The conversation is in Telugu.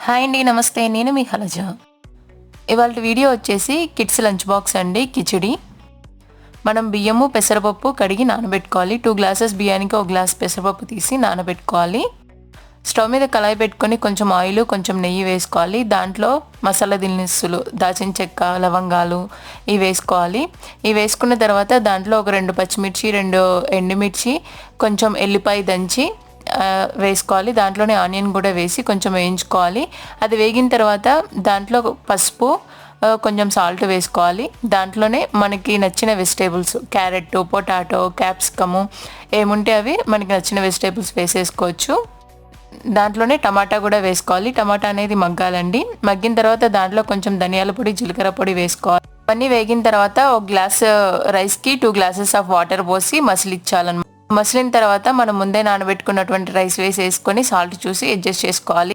హాయ్ అండి, నమస్తే. నేను మీ హలజ. ఇవాళ వీడియో వచ్చేసి కిడ్స్ లంచ్ బాక్స్ అండి. కిచిడి. మనం బియ్యము పెసరపప్పు కడిగి నానబెట్టుకోవాలి. 2 గ్లాసెస్ బియ్యానికి 1 గ్లాస్ పెసరపప్పు తీసి నానబెట్టుకోవాలి. స్టవ్ మీద కళాయి పెట్టుకొని కొంచెం ఆయిల్, కొంచెం నెయ్యి వేసుకోవాలి. దాంట్లో మసాలా దినుసులు, దాచిన చెక్క, లవంగాలు ఇవి వేసుకోవాలి. ఇవి వేసుకున్న తర్వాత దాంట్లో ఒక 2 పచ్చిమిర్చి, 2 ఎండుమిర్చి, కొంచెం ఎల్లిపాయ దంచి వేసుకోవాలి. దాంట్లోనే ఆనియన్ కూడా వేసి కొంచెం వేయించుకోవాలి. అది వేగిన తర్వాత దాంట్లో పసుపు, కొంచెం సాల్ట్ వేసుకోవాలి. దాంట్లోనే మనకి నచ్చిన వెజిటేబుల్స్, క్యారెట్, పొటాటో, క్యాప్సికము ఏముంటే అవి మనకి నచ్చిన వెజిటేబుల్స్ వేసేసుకోవచ్చు. దాంట్లోనే టమాటా కూడా వేసుకోవాలి. టమాటా అనేది మగ్గాలండి. మగ్గిన తర్వాత దాంట్లో కొంచెం ధనియాల పొడి, జీలకర్ర పొడి వేసుకోవాలి. అవన్నీ వేగిన తర్వాత 1 గ్లాస్ రైస్కి 2 గ్లాసెస్ ఆఫ్ వాటర్ పోసి మసిలించాలన్నమాట. మసిలిన తర్వాత మనం ముందే నానబెట్టుకున్నటువంటి రైస్ వేసేసుకొని సాల్ట్ చూసి అడ్జస్ట్ చేసుకోవాలి.